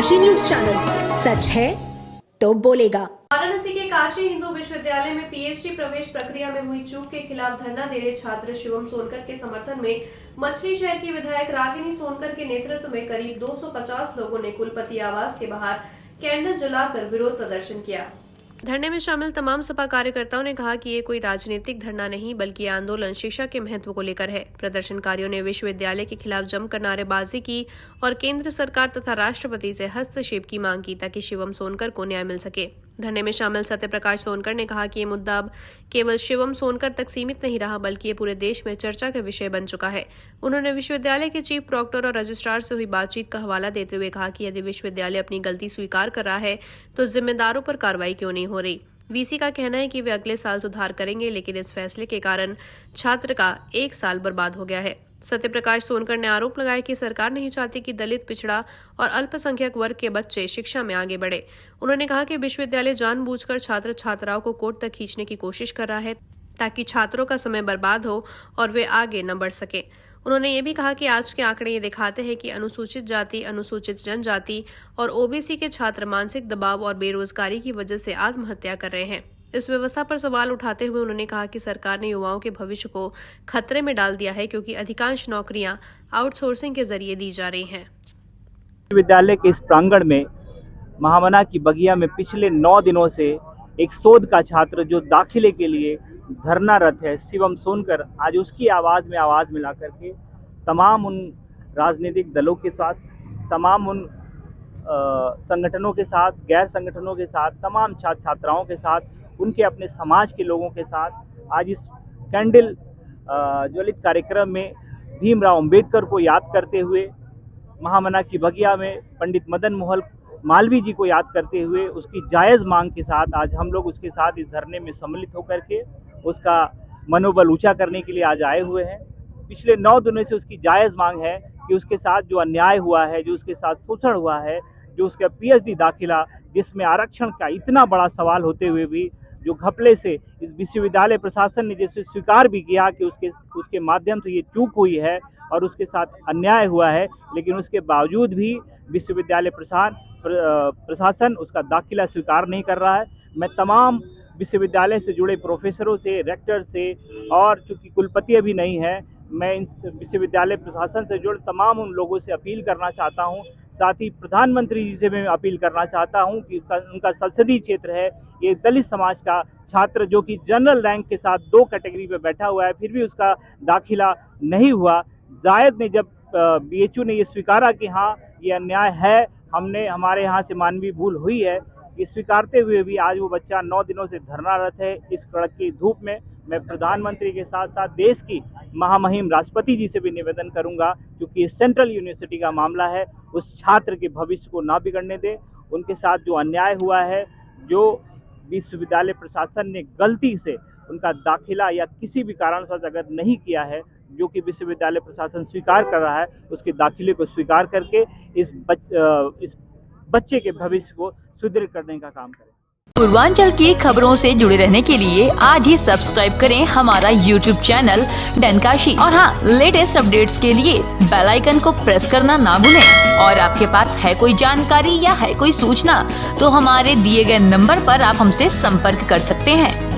Kashi news channel, सच है तो बोलेगा। वाराणसी के काशी हिंदू विश्वविद्यालय में पीएचडी प्रवेश प्रक्रिया में हुई चूक के खिलाफ धरना दे रहे छात्र शिवम सोनकर के समर्थन में मछली शहर की विधायक रागिनी सोनकर के नेतृत्व में करीब 250 लोगों ने कुलपति आवास के बाहर कैंडल जलाकर विरोध प्रदर्शन किया। धरने में शामिल तमाम सपा कार्यकर्ताओं ने कहा कि ये कोई राजनीतिक धरना नहीं बल्कि आंदोलन शिक्षा के महत्व को लेकर है। प्रदर्शनकारियों ने विश्वविद्यालय के खिलाफ जमकर नारेबाजी की और केंद्र सरकार तथा राष्ट्रपति से हस्तक्षेप की मांग की ताकि शिवम सोनकर को न्याय मिल सके। धरने में शामिल सत्यप्रकाश सोनकर ने कहा कि ये मुद्दा अब केवल शिवम सोनकर तक सीमित नहीं रहा बल्कि ये पूरे देश में चर्चा का विषय बन चुका है। उन्होंने विश्वविद्यालय के चीफ प्रॉक्टर और रजिस्ट्रार से हुई बातचीत का हवाला देते हुए कहा कि यदि विश्वविद्यालय अपनी गलती स्वीकार कर रहा है तो जिम्मेदारों पर कार्रवाई क्यों नहीं हो रही। वीसी का कहना है कि वे अगले साल सुधार करेंगे, लेकिन इस फैसले के कारण छात्र का 1 साल बर्बाद हो गया है। सत्यप्रकाश सोनकर ने आरोप लगाया कि सरकार नहीं चाहती कि दलित, पिछड़ा और अल्पसंख्यक वर्ग के बच्चे शिक्षा में आगे बढ़े। उन्होंने कहा कि विश्वविद्यालय जानबूझकर छात्र छात्राओं को कोर्ट तक खींचने की कोशिश कर रहा है ताकि छात्रों का समय बर्बाद हो और वे आगे न बढ़ सके। उन्होंने ये भी कहा कि आज के आंकड़े ये दिखाते हैं कि अनुसूचित जाति, अनुसूचित जनजाति और ओबीसी के छात्र मानसिक दबाव और बेरोजगारी की वजह से आत्महत्या कर रहे हैं। इस व्यवस्था पर सवाल उठाते हुए उन्होंने कहा कि सरकार ने युवाओं के भविष्य को खतरे में डाल दिया है क्योंकि अधिकांश नौकरियां आउटसोर्सिंग के जरिए दी जा रही हैं। विश्वविद्यालय के इस प्रांगण में महामना की बगिया में पिछले 9 दिनों से एक शोध का छात्र जो दाखिले के लिए धरनारत है, शिवम सोनकर, आज उसकी आवाज़ में आवाज़ मिला करके तमाम उन राजनीतिक दलों के साथ, तमाम उन संगठनों के साथ, गैर संगठनों के साथ, तमाम छात्र छात्राओं के साथ, उनके अपने समाज के लोगों के साथ आज इस कैंडल ज्वलित कार्यक्रम में भीमराव अंबेडकर को याद करते हुए, महामना की बगिया में पंडित मदन मोहन मालवीय जी को याद करते हुए उसकी जायज़ मांग के साथ आज हम लोग उसके साथ इस धरने में सम्मिलित होकर के उसका मनोबल ऊंचा करने के लिए आज आए हुए हैं। पिछले 9 दिनों से उसकी जायज़ मांग है कि उसके साथ जो अन्याय हुआ है, जो उसके साथ शोषण हुआ है, जो उसका पीएचडी दाखिला जिसमें आरक्षण का इतना बड़ा सवाल होते हुए भी जो घपले से इस विश्वविद्यालय प्रशासन ने जैसे स्वीकार भी किया कि उसके माध्यम से ये चूक हुई है और उसके साथ अन्याय हुआ है, लेकिन उसके बावजूद भी विश्वविद्यालय प्रशासन उसका दाखिला स्वीकार नहीं कर रहा है। मैं तमाम विश्वविद्यालय से जुड़े प्रोफेसरों से, रेक्टर से और चूँकि कुलपति अभी नहीं है, मैं इन विश्वविद्यालय प्रशासन से जुड़े तमाम उन लोगों से अपील करना चाहता हूं, साथ ही प्रधानमंत्री जी से भी मैं अपील करना चाहता हूं कि उनका संसदीय क्षेत्र है, ये दलित समाज का छात्र जो कि जनरल रैंक के साथ 2 कैटेगरी पे बैठा हुआ है, फिर भी उसका दाखिला नहीं हुआ। जायद ने जब बीएचयू ने ये स्वीकारा कि हाँ ये अन्याय है, हमारे यहाँ से मानवीय भूल हुई है, ये स्वीकारते हुए भी आज वो बच्चा 9 दिनों से धरनारत है इस कड़क की धूप में। मैं प्रधानमंत्री के साथ साथ देश की महामहिम राष्ट्रपति जी से भी निवेदन करूंगा, क्योंकि ये सेंट्रल यूनिवर्सिटी का मामला है, उस छात्र के भविष्य को ना बिगड़ने दे। उनके साथ जो अन्याय हुआ है, जो विश्वविद्यालय प्रशासन ने गलती से उनका दाखिला या किसी भी कारण से अगर नहीं किया है, जो कि विश्वविद्यालय प्रशासन स्वीकार कर रहा है, उसके दाखिले को स्वीकार करके इस बच्चे के भविष्य को सुदृढ़ करने का काम करें। पूर्वांचल की खबरों से जुड़े रहने के लिए आज ही सब्सक्राइब करें हमारा YouTube चैनल डनकाशी और हाँ, लेटेस्ट अपडेट्स के लिए बेल आइकन को प्रेस करना ना भूलें। और आपके पास है कोई जानकारी या है कोई सूचना तो हमारे दिए गए नंबर पर आप हमसे संपर्क कर सकते हैं।